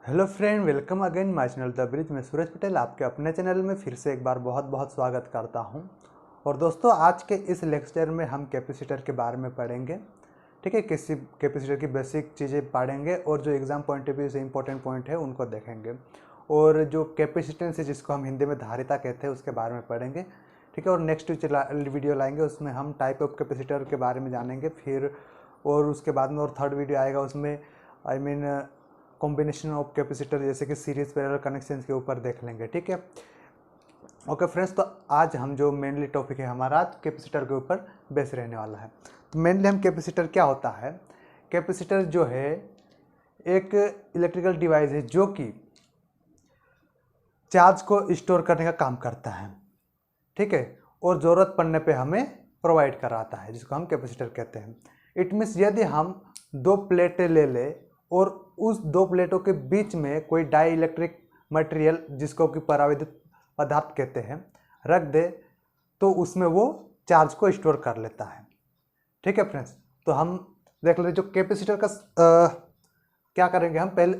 Hello friend, welcome again my channel the bridge. मैं सूरज पटेल आपके अपने चैनल में फिर से एक बार बहुत बहुत स्वागत करता हूं। और दोस्तों, आज के इस लेक्चर में हम कैपेसिटर के बारे में पढ़ेंगे। ठीक है, किसी कैपेसिटर की बेसिक चीज़ें पढ़ेंगे और जो एग्ज़ाम पॉइंट ऑफ व्यू से इंपॉर्टेंट पॉइंट है उनको देखेंगे। और जो कैपेसिटेंस है, जिसको हम हिंदी में धारिता कहते हैं, उसके बारे में पढ़ेंगे। ठीक है, और नेक्स्ट वीडियो लाएंगे, उसमें हम टाइप ऑफ कैपेसिटर के बारे में जानेंगे। फिर और उसके बाद में और थर्ड वीडियो आएगा, उसमें कॉम्बिनेशन ऑफ कैपेसिटर जैसे कि सीरीज पैरेलल कनेक्शन के ऊपर देख लेंगे। ठीक है, ओके फ्रेंड्स। तो आज हम जो मेनली टॉपिक है हमारा, आज कैपेसिटर के ऊपर बेस रहने वाला है। तो मेनली हम कैपेसिटर क्या होता है, कैपेसिटर जो है एक इलेक्ट्रिकल डिवाइस है जो कि चार्ज को स्टोर करने का काम करता है। ठीक है, और ज़रूरत पड़ने पे हमें प्रोवाइड कराता है, जिसको हम कैपेसिटर कहते हैं। इट मीन्स यदि हम दो प्लेटें ले लें और उस दो प्लेटों के बीच में कोई डाई इलेक्ट्रिक मटेरियल, जिसको कि परावैद्युत पदार्थ कहते हैं, रख दे, तो उसमें वो चार्ज को स्टोर कर लेता है। ठीक है फ्रेंड्स, तो हम देख लेते जो कैपेसिटर का क्या करेंगे हम पहले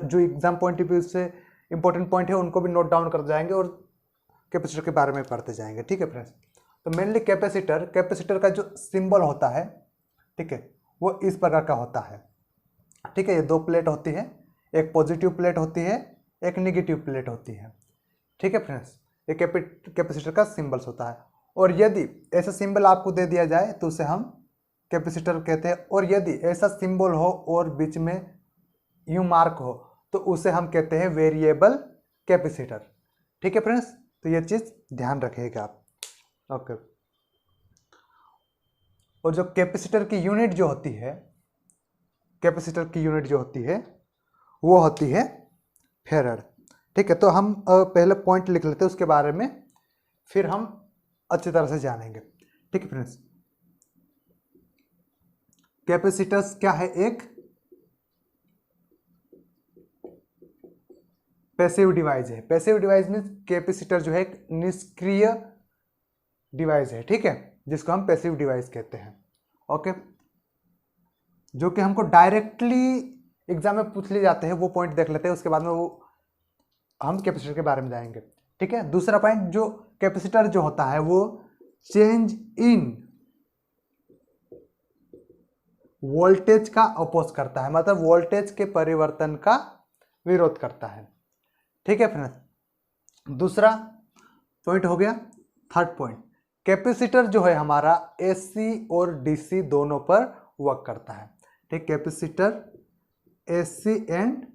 जो एग्जाम पॉइंट ऑफ व्यू से इंपॉर्टेंट पॉइंट है उनको भी नोट डाउन कर जाएंगे और कैपेसिटर के बारे में पढ़ते जाएंगे। ठीक है फ्रेंड्स, तो मेनली कैपेसिटर का जो सिंबल होता है, ठीक है, वो इस प्रकार का होता है। ठीक है, ये दो प्लेट होती है, एक पॉजिटिव प्लेट होती है, एक नेगेटिव प्लेट होती है। ठीक है फ्रेंड्स, ये कैपेसिटर का सिंबल्स होता है। और यदि ऐसा सिंबल आपको दे दिया जाए तो उसे हम कैपेसिटर कहते हैं। और यदि ऐसा सिंबल हो और बीच में यूं मार्क हो तो उसे हम कहते हैं वेरिएबल कैपेसिटर। ठीक है फ्रेंड्स, तो ये चीज़ ध्यान रखिएगा आप। ओके, और जो कैपेसिटर की यूनिट जो होती है, कैपेसिटर की यूनिट जो होती है वो होती है फेरड। ठीक है, तो हम पहले पॉइंट लिख लेते हैं, उसके बारे में फिर हम अच्छी तरह से जानेंगे। ठीक है फ्रेंड्स, कैपेसिटर्स क्या है? एक पैसिव डिवाइस है। पैसिव डिवाइस में कैपेसिटर जो है एक निष्क्रिय डिवाइस है। ठीक है, जिसको हम पैसिव डिवाइस कहते हैं। ओके, जो कि हमको डायरेक्टली एग्जाम में पूछ लिए जाते हैं, वो पॉइंट देख लेते हैं, उसके बाद में वो हम कैपेसिटर के बारे में जाएंगे। ठीक है, दूसरा पॉइंट, जो कैपेसिटर जो होता है वो चेंज इन वोल्टेज का अपोज करता है, मतलब वोल्टेज के परिवर्तन का विरोध करता है। ठीक है फ्रेंड्स, दूसरा पॉइंट हो गया। थर्ड पॉइंट, कैपेसिटर जो है हमारा एसी और डीसी दोनों पर वर्क करता है। ठीक, कैपेसिटर एसी एंड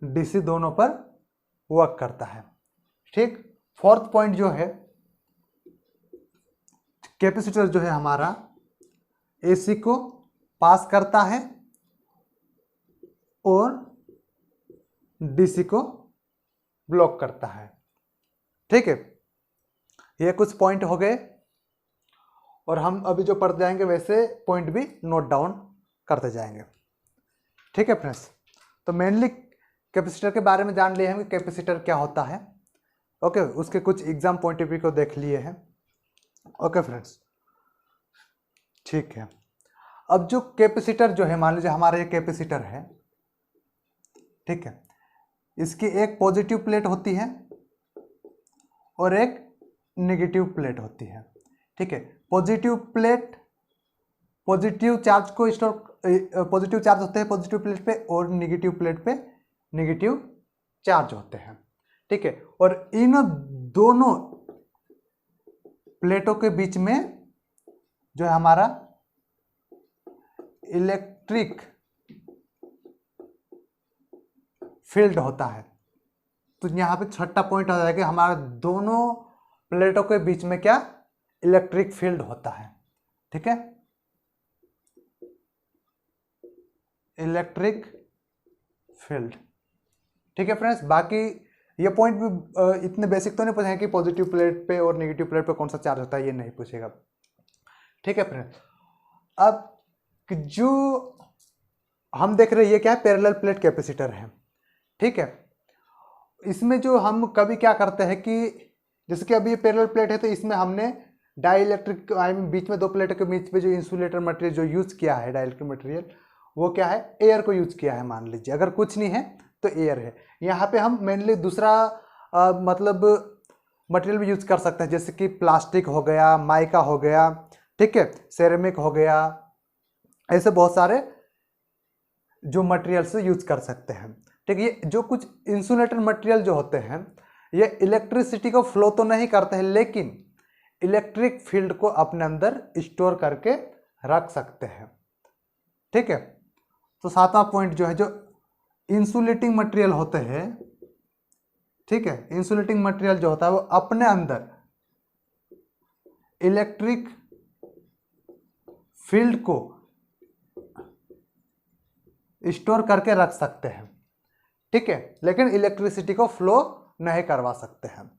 डीसी दोनों पर वर्क करता है। ठीक, फोर्थ पॉइंट जो है, कैपेसिटर जो है हमारा एसी को पास करता है और डीसी को ब्लॉक करता है। ठीक है, ये कुछ पॉइंट हो गए और हम अभी जो पढ़ते जाएंगे वैसे पॉइंट भी नोट डाउन करते जाएंगे। ठीक है फ्रेंड्स, तो मेनली कैपेसिटर के बारे में जान लिए हैं कि कैपेसिटर क्या होता है। ओके, उसके कुछ एग्जाम पॉइंट ऑफ व्यू को देख लिए हैं। ओके फ्रेंड्स, ठीक है। अब जो कैपेसिटर जो है, मान लीजिए हमारा ये कैपेसिटर है, ठीक है, इसकी एक पॉजिटिव प्लेट होती है और एक नेगेटिव प्लेट होती है। ठीक है, पॉजिटिव प्लेट पॉजिटिव चार्ज को स्टोर, पॉजिटिव चार्ज होते हैं पॉजिटिव प्लेट पे, और नेगेटिव प्लेट पे नेगेटिव चार्ज होते हैं। ठीक है, और इन दोनों प्लेटों के बीच में जो है हमारा इलेक्ट्रिक फील्ड होता है। तो यहां पे छठा पॉइंट आ जाएगा, हमारा दोनों प्लेटों के बीच में क्या इलेक्ट्रिक फील्ड होता है। ठीक है, इलेक्ट्रिक फील्ड। ठीक है फ्रेंड्स, बाकी ये पॉइंट भी इतने बेसिक तो नहीं पूछेंगे कि पॉजिटिव प्लेट पे और नेगेटिव प्लेट पे कौन सा चार्ज होता है, ये नहीं पूछेगा। ठीक है फ्रेंड्स, अब जो हम देख रहे हैं ये क्या है, पैरेलल प्लेट कैपेसिटर है। ठीक है, इसमें जो हम कभी क्या करते हैं कि जैसे कि अभी ये पैरेलल प्लेट है, तो इसमें हमने डाई इलेक्ट्रिक, बीच में दो प्लेटों के बीच में जो इंसुलेटर मटेरियल जो यूज किया है, डाई इलेक्ट्रिक मटेरियल, वो क्या है, एयर को यूज किया है मान लीजिए। अगर कुछ नहीं है तो एयर है। यहाँ पे हम मेनली दूसरा मतलब मटेरियल भी यूज कर सकते हैं, जैसे कि प्लास्टिक हो गया, माइका हो गया, ठीक है, सेरेमिक हो गया, ऐसे बहुत सारे जो मटेरियल्स यूज कर सकते हैं। ठीक है, ये जो कुछ इंसुलेटर मटेरियल जो होते हैं ये इलेक्ट्रिसिटी को फ्लो तो नहीं करते हैं, लेकिन इलेक्ट्रिक फील्ड को अपने अंदर स्टोर करके रख सकते हैं। ठीक है, तो सातवां पॉइंट जो है, जो इंसुलेटिंग मटेरियल होते हैं, ठीक है, इंसुलेटिंग मटेरियल जो होता है वो अपने अंदर इलेक्ट्रिक फील्ड को स्टोर करके रख सकते हैं। ठीक है, लेकिन इलेक्ट्रिसिटी को फ्लो नहीं करवा सकते हैं।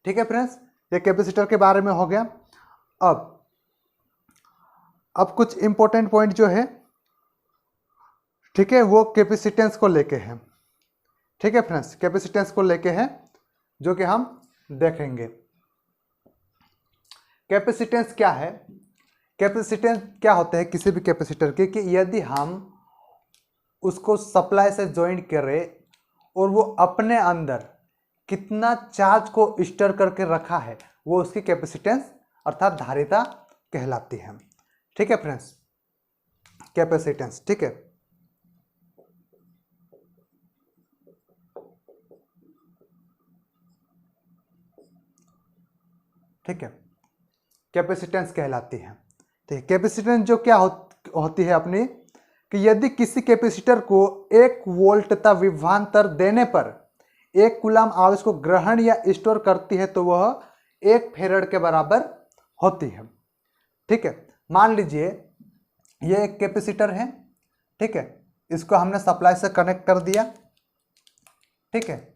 ठीक है फ्रेंड्स, ये कैपेसिटर के बारे में हो गया। अब कुछ इंपॉर्टेंट पॉइंट जो है, ठीक है, वो कैपेसिटेंस को लेके है। ठीक है फ्रेंड्स, कैपेसिटेंस को लेके है जो कि हम देखेंगे। कैपेसिटेंस क्या है, कैपेसिटेंस क्या होते हैं किसी भी कैपेसिटर के, कि यदि हम उसको सप्लाई से ज्वाइन करें और वो अपने अंदर कितना चार्ज को स्टोर करके रखा है, वो उसकी कैपेसिटेंस अर्थात धारिता कहलाती है। ठीक है फ्रेंड्स, कैपेसिटेंस। ठीक है, ठीक है, कैपेसिटेंस कहलाती है। ठीक है, कैपेसिटेंस जो क्या होती है अपनी, कि यदि किसी कैपेसिटर को 1 वोल्ट तथा विभवांतर देने पर 1 कूलम आवेश को ग्रहण या स्टोर करती है तो वह 1 फेरड के बराबर होती है। ठीक है, मान लीजिए ये एक कैपेसिटर है, ठीक है, इसको हमने सप्लाई से कनेक्ट कर दिया। ठीक है,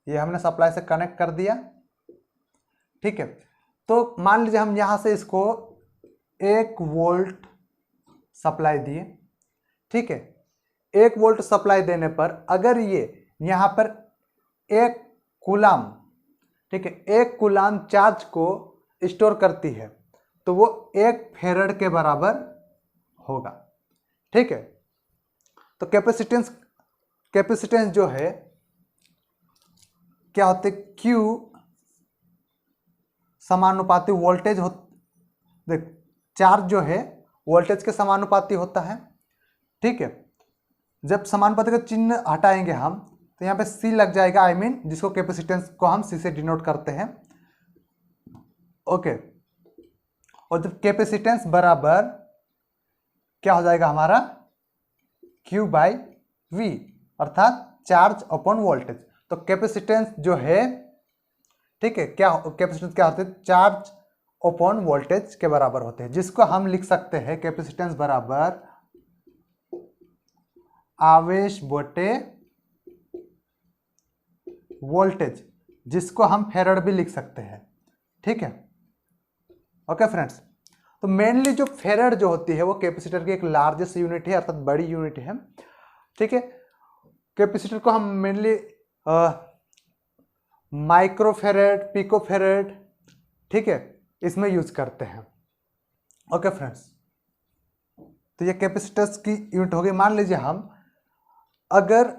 ये हमने सप्लाई से कनेक्ट कर दिया। ठीक है, तो मान लीजिए हम यहां से इसको 1 वोल्ट सप्लाई दिए। ठीक है, 1 वोल्ट सप्लाई देने पर अगर ये यहां पर 1 कूलम, ठीक है, 1 कूलम चार्ज को स्टोर करती है तो वो 1 फेरड के बराबर होगा। ठीक है, तो कैपेसिटेंस जो है क्या होते, Q समानुपाती वोल्टेज हो, देख चार्ज जो है वोल्टेज के समानुपाती होता है। ठीक है, जब समानुपाती का चिन्ह हटाएंगे हम तो यहाँ पे C लग जाएगा, आई मीन जिसको कैपेसिटेंस को हम C से डिनोट करते हैं। ओके, और जब कैपेसिटेंस बराबर क्या हो जाएगा हमारा, Q/V अर्थात चार्ज अपॉन वोल्टेज। तो कैपेसिटेंस जो है, ठीक है, क्या कैपेसिटेंस क्या होते हैं, चार्ज अपॉन वोल्टेज के बराबर होते हैं, जिसको हम लिख सकते हैं कैपेसिटेंस बराबर आवेश बटे वोल्टेज, जिसको हम फेरड भी लिख सकते हैं। ठीक है, ओके फ्रेंड्स, तो मेनली जो फेरड जो होती है वो कैपेसिटर की एक लार्जेस्ट यूनिट है अर्थात बड़ी यूनिट है। ठीक है, कैपेसिटर को हम मेनली माइक्रोफेरेड, पिकोफेरेड, ठीक है, इसमें यूज करते हैं। ओके फ्रेंड्स, तो ये कैपेसिटर्स की यूनिट हो गई। मान लीजिए हम अगर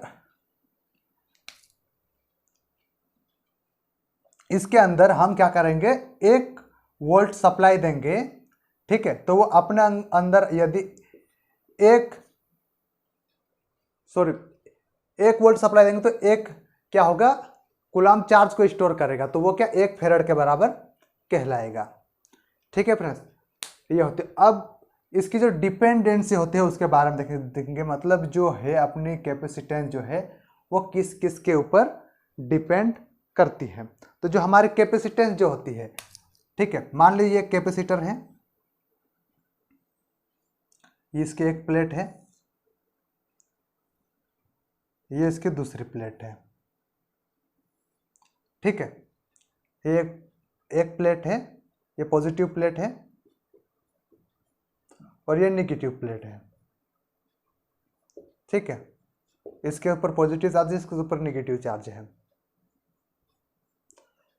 इसके अंदर हम क्या करेंगे, 1 वोल्ट सप्लाई देंगे, ठीक है, तो वो अपने अंदर यदि 1 वोल्ट सप्लाई देंगे तो 1 क्या होगा, कूलम चार्ज को स्टोर करेगा, तो वो क्या 1 फेरड के बराबर कहलाएगा। ठीक है फ्रेंड्स, ये होते। अब इसकी जो डिपेंडेंसी होती है उसके बारे में देखेंगे, मतलब जो है अपनी कैपेसिटेंस जो है वो किस किस के ऊपर डिपेंड करती है। तो जो हमारी कैपेसिटेंस जो होती है, ठीक है, मान लीजिए एक कैपेसिटर है, ये इसकी एक प्लेट है, ये इसकी दूसरी प्लेट है। ठीक है, एक प्लेट है, ये पॉजिटिव प्लेट है और ये नेगेटिव प्लेट है। ठीक है, इसके ऊपर पॉजिटिव चार्ज है, इसके ऊपर नेगेटिव चार्ज है।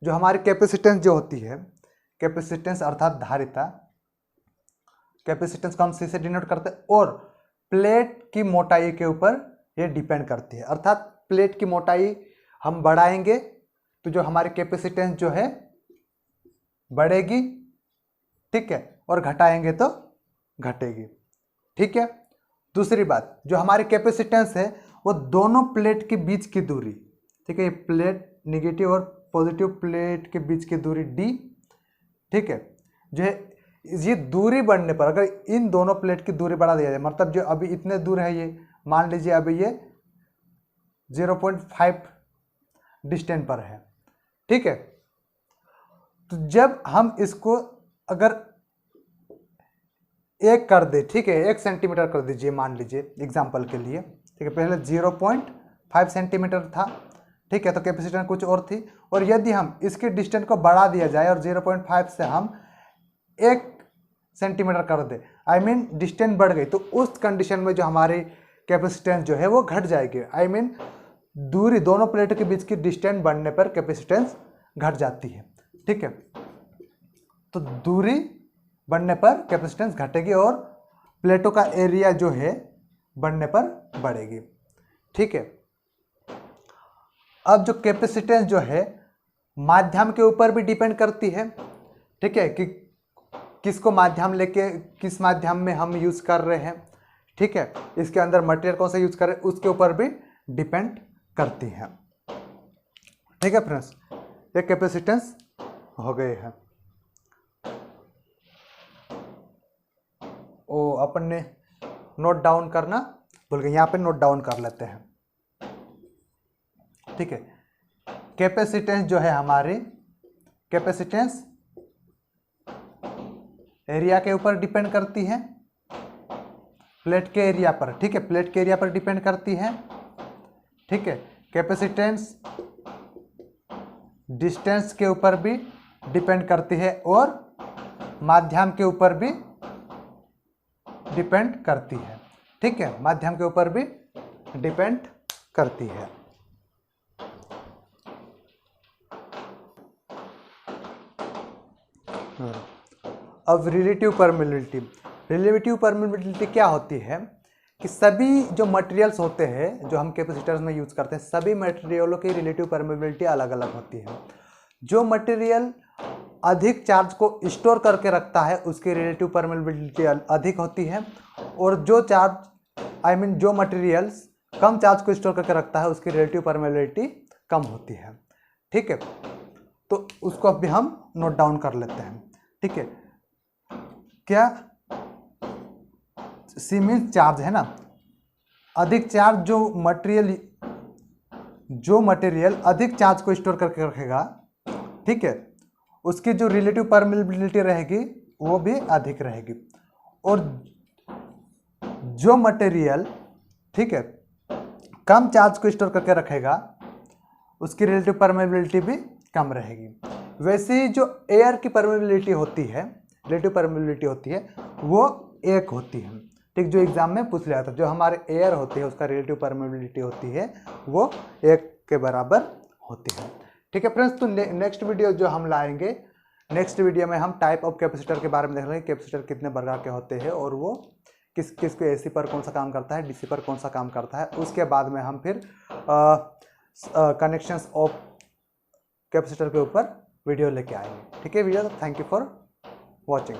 जो हमारी कैपेसिटेंस जो होती है, कैपेसिटेंस अर्थात धारिता, कैपेसिटेंस को हम सी से डिनोट करते हैं, और प्लेट की मोटाई के ऊपर ये डिपेंड करती है। अर्थात प्लेट की मोटाई हम बढ़ाएंगे तो जो हमारी कैपेसिटेंस जो है बढ़ेगी, ठीक है, और घटाएंगे तो घटेगी, ठीक है। दूसरी बात, जो हमारी कैपेसिटेंस है वो दोनों प्लेट के बीच की दूरी, ठीक है, ये प्लेट निगेटिव और पॉजिटिव प्लेट के बीच की दूरी d, ठीक है, जो है ये दूरी बढ़ने पर अगर इन दोनों प्लेट की दूरी बढ़ा दिया जाए, मतलब जो अभी इतने दूर है, ये मान लीजिए अभी ये 0.5 डिस्टेंस पर है, ठीक है। तो जब हम इसको अगर 1 कर दे, ठीक है, 1 सेंटीमीटर कर दीजिए मान लीजिए एग्जाम्पल के लिए, ठीक है, पहले 0.5 सेंटीमीटर था, ठीक है, तो कैपेसिटेंस कुछ और थी, और यदि हम इसके डिस्टेंस को बढ़ा दिया जाए और 0.5 से हम 1 सेंटीमीटर कर दे, आई मीन डिस्टेंस बढ़ गई, तो उस कंडीशन में जो हमारी कैपेसिटेंस जो है वो घट जाएगी। आई मीन दूरी, दोनों प्लेटों के बीच की डिस्टेंस बढ़ने पर कैपेसिटेंस घट जाती है, ठीक है। तो दूरी बढ़ने पर कैपेसिटेंस घटेगी और प्लेटों का एरिया जो है बढ़ने पर बढ़ेगी, ठीक है। अब जो कैपेसिटेंस जो है माध्यम के ऊपर भी डिपेंड करती है, ठीक है, कि किसको माध्यम लेके किस माध्यम में हम यूज कर रहे हैं, ठीक है, इसके अंदर मटेरियल कौन सा यूज कर रहे हैं उसके ऊपर भी डिपेंड करती है, ठीक है फ्रेंड्स। ये कैपेसिटेंस हो गए हैं। ओ अपन ने नोट डाउन करना भूल गए, यहाँ पे नोट डाउन कर लेते हैं, ठीक है। कैपेसिटेंस जो है हमारी, कैपेसिटेंस एरिया के ऊपर डिपेंड करती है, प्लेट के एरिया पर, ठीक है, प्लेट के एरिया पर डिपेंड करती है, ठीक है। कैपेसिटेंस डिस्टेंस के ऊपर भी डिपेंड करती है और माध्यम के ऊपर भी डिपेंड करती है, ठीक है, माध्यम के ऊपर भी डिपेंड करती है। अब रिलेटिव परमेबिलिटी, रिलेटिव परमेबिलिटी क्या होती है कि सभी जो मटेरियल्स होते हैं जो हम कैपेसिटर्स में यूज करते हैं, सभी मटेरियलों की रिलेटिव परमेबिलिटी अलग अलग होती है। जो मटेरियल अधिक चार्ज को स्टोर करके रखता है उसकी रिलेटिव परमेबिलिटी अधिक होती है, और जो चार्ज आई मीन जो मटेरियल्स कम चार्ज को स्टोर करके रखता है उसकी रिलेटिव परमेबिलिटी कम होती है, ठीक है। तो उसको अभी हम नोट डाउन कर लेते हैं, ठीक है। क्या सी मीन चार्ज है ना, अधिक चार्ज, जो मटेरियल अधिक चार्ज को स्टोर करके रखेगा, ठीक है, उसकी जो रिलेटिव परमेबिलिटी रहेगी वो भी अधिक रहेगी, और जो मटेरियल, ठीक है, कम चार्ज को स्टोर करके रखेगा उसकी रिलेटिव परमेबिलिटी भी कम रहेगी। वैसे ही जो एयर की परमेबिलिटी होती है, रिलेटिव परमेबिलिटी होती है वो 1 होती है, ठीक, जो एग्जाम में पूछ लिया था, जो हमारे एयर होती है उसका रिलेटिव परमेबिलिटी होती है वो 1 के बराबर होती है, ठीक है फ्रेंड्स। तो नेक्स्ट वीडियो जो हम लाएंगे, नेक्स्ट वीडियो में हम टाइप ऑफ कैपेसिटर के बारे में देख लेंगे, कैपेसिटर कितने प्रकार के होते हैं और वो किसको एसी पर कौन सा काम करता है, डीसी पर कौन सा काम करता है। उसके बाद में हम फिर कनेक्शंस ऑफ कैपेसिटर के ऊपर वीडियो लेके आएंगे, ठीक है। Video, thank you for watching.